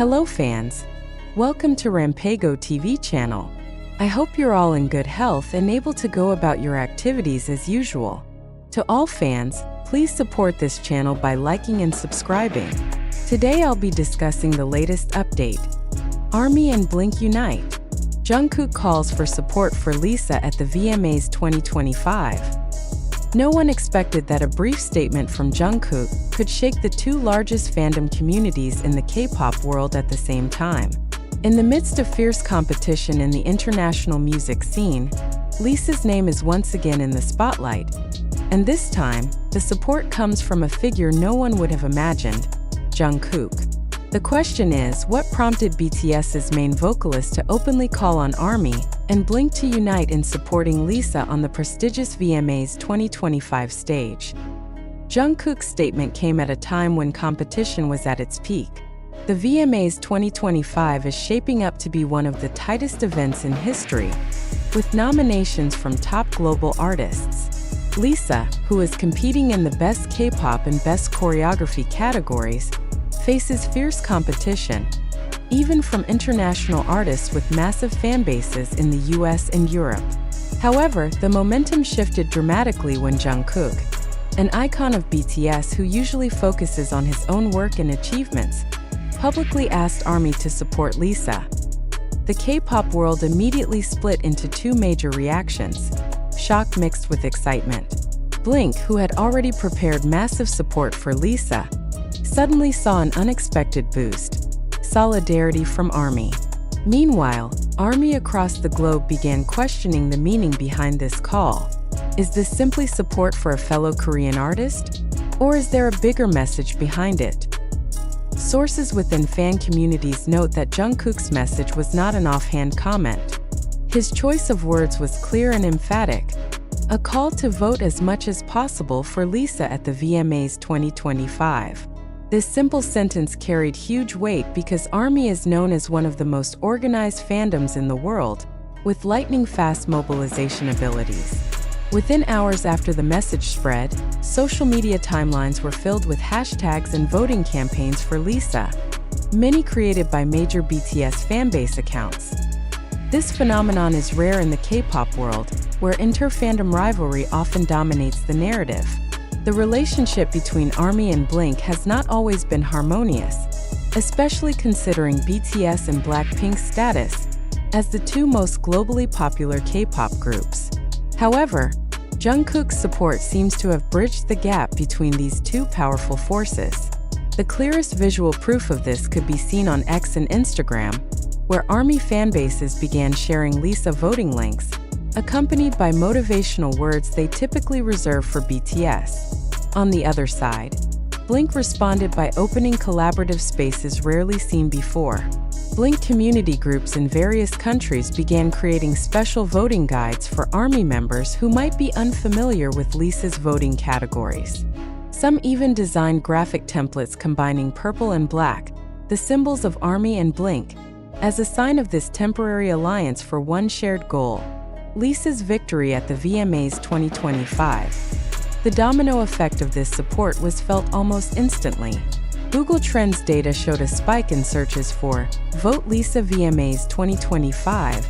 Hello fans! Welcome to Rampagoe TV channel. I hope you're all in good health and able to go about your activities as usual. To all fans, please support this channel by liking and subscribing. Today I'll be discussing the latest update. ARMY and Blink unite. Jungkook calls for support for Lisa at the VMAs 2025. No one expected that a brief statement from Jungkook could shake the two largest fandom communities in the K-pop world at the same time. In the midst of fierce competition in the international music scene, Lisa's name is once again in the spotlight. And this time, the support comes from a figure no one would have imagined, Jungkook. The question is, what prompted BTS's main vocalist to openly call on ARMY and Blink to unite in supporting Lisa on the prestigious VMAs 2025 stage? Jungkook's statement came at a time when competition was at its peak. The VMAs 2025 is shaping up to be one of the tightest events in history, with nominations from top global artists. Lisa, who is competing in the Best K-pop and Best Choreography categories, faces fierce competition, even from international artists with massive fan bases in the US and Europe. However, the momentum shifted dramatically when Jungkook, an icon of BTS who usually focuses on his own work and achievements, publicly asked ARMY to support Lisa. The K-pop world immediately split into two major reactions, shock mixed with excitement. Blink, who had already prepared massive support for Lisa, suddenly saw an unexpected boost, solidarity from ARMY. Meanwhile, ARMY across the globe began questioning the meaning behind this call. Is this simply support for a fellow Korean artist? Or is there a bigger message behind it? Sources within fan communities note that Jungkook's message was not an offhand comment. His choice of words was clear and emphatic, a call to vote as much as possible for Lisa at the VMAs 2025. This simple sentence carried huge weight because ARMY is known as one of the most organized fandoms in the world, with lightning-fast mobilization abilities. Within hours after the message spread, social media timelines were filled with hashtags and voting campaigns for Lisa, many created by major BTS fanbase accounts. This phenomenon is rare in the K-pop world, where inter-fandom rivalry often dominates the narrative. The relationship between ARMY and Blink has not always been harmonious, especially considering BTS and BLACKPINK's status as the two most globally popular K-pop groups. However, Jungkook's support seems to have bridged the gap between these two powerful forces. The clearest visual proof of this could be seen on X and Instagram, where ARMY fanbases began sharing Lisa voting links, accompanied by motivational words they typically reserve for BTS. On the other side, Blink responded by opening collaborative spaces rarely seen before. Blink community groups in various countries began creating special voting guides for ARMY members who might be unfamiliar with Lisa's voting categories. Some even designed graphic templates combining purple and black, the symbols of ARMY and Blink, as a sign of this temporary alliance for one shared goal: Lisa's victory at the VMAs 2025. The domino effect of this support was felt almost instantly. Google Trends data showed a spike in searches for "Vote Lisa VMAs 2025"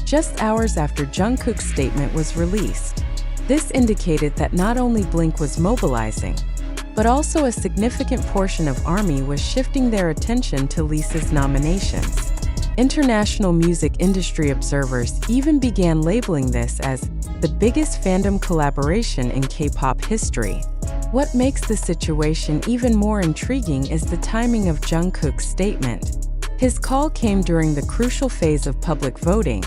just hours after Jungkook's statement was released. This indicated that not only Blink was mobilizing, but also a significant portion of ARMY was shifting their attention to Lisa's nominations. International music industry observers even began labeling this as the biggest fandom collaboration in K-pop history. What makes the situation even more intriguing is the timing of Jungkook's statement. His call came during the crucial phase of public voting,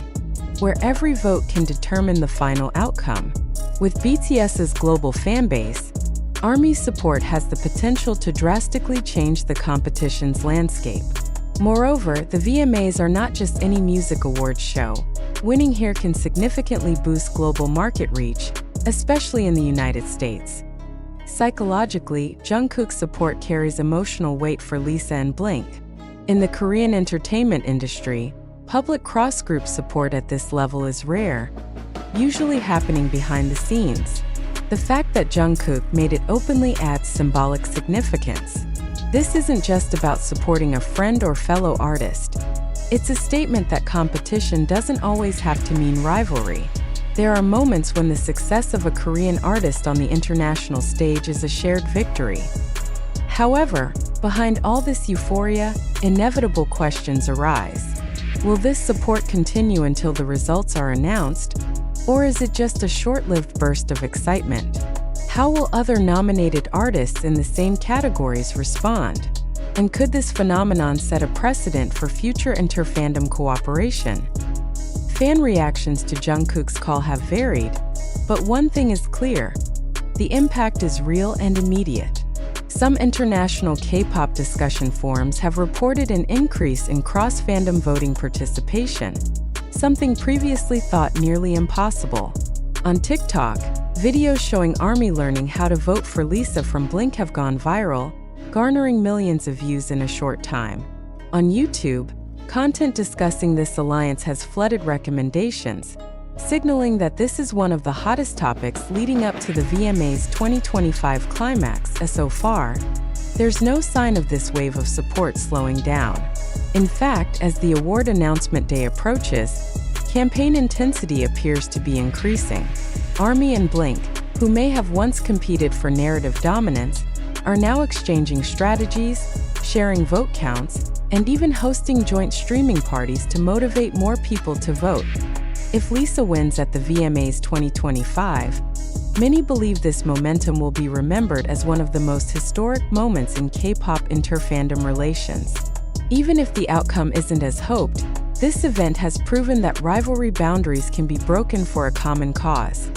where every vote can determine the final outcome. With BTS's global fanbase, ARMY's support has the potential to drastically change the competition's landscape. Moreover, the VMAs are not just any music awards show. Winning here can significantly boost global market reach, especially in the United States. Psychologically, Jungkook's support carries emotional weight for Lisa and Blink. In the Korean entertainment industry, public cross-group support at this level is rare, usually happening behind the scenes. The fact that Jungkook made it openly adds symbolic significance. This isn't just about supporting a friend or fellow artist. It's a statement that competition doesn't always have to mean rivalry. There are moments when the success of a Korean artist on the international stage is a shared victory. However, behind all this euphoria, inevitable questions arise. Will this support continue until the results are announced, or is it just a short-lived burst of excitement? How will other nominated artists in the same categories respond? And could this phenomenon set a precedent for future inter-fandom cooperation? Fan reactions to Jungkook's call have varied, but one thing is clear: the impact is real and immediate. Some international K-pop discussion forums have reported an increase in cross-fandom voting participation, something previously thought nearly impossible. On TikTok, videos showing ARMY learning how to vote for Lisa from BLACKPINK have gone viral, garnering millions of views in a short time. On YouTube, content discussing this alliance has flooded recommendations, signaling that this is one of the hottest topics leading up to the VMAs 2025 climax. So far, there's no sign of this wave of support slowing down. In fact, as the award announcement day approaches, campaign intensity appears to be increasing. ARMY and BLACKPINK, who may have once competed for narrative dominance, are now exchanging strategies, sharing vote counts, and even hosting joint streaming parties to motivate more people to vote. If Lisa wins at the VMAs 2025, many believe this momentum will be remembered as one of the most historic moments in K-pop inter-fandom relations. Even if the outcome isn't as hoped, this event has proven that rivalry boundaries can be broken for a common cause.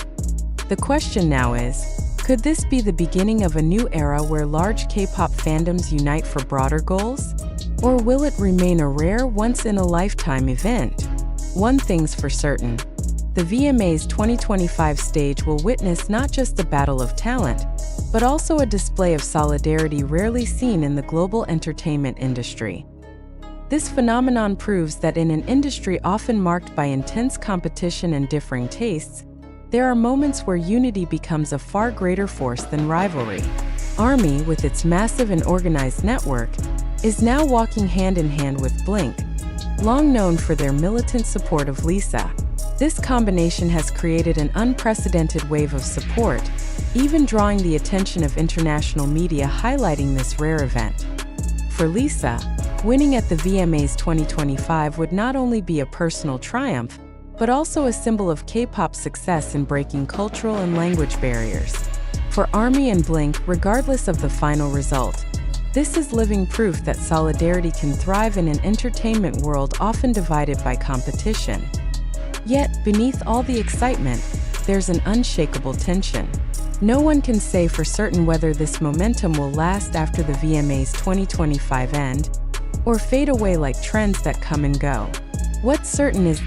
The question now is, could this be the beginning of a new era where large K-pop fandoms unite for broader goals? Or will it remain a rare, once-in-a-lifetime event? One thing's for certain: the VMAs 2025 stage will witness not just a battle of talent, but also a display of solidarity rarely seen in the global entertainment industry. This phenomenon proves that in an industry often marked by intense competition and differing tastes, there are moments where unity becomes a far greater force than rivalry. ARMY, with its massive and organized network, is now walking hand-in-hand with BLACKPINK, long known for their militant support of Lisa. This combination has created an unprecedented wave of support, even drawing the attention of international media highlighting this rare event. For Lisa, winning at the VMAs 2025 would not only be a personal triumph, but also a symbol of K-pop success in breaking cultural and language barriers. For ARMY and BLACKPINK, regardless of the final result, this is living proof that solidarity can thrive in an entertainment world often divided by competition. Yet, beneath all the excitement, there's an unshakable tension. No one can say for certain whether this momentum will last after the VMAs 2025 end, or fade away like trends that come and go. What's certain is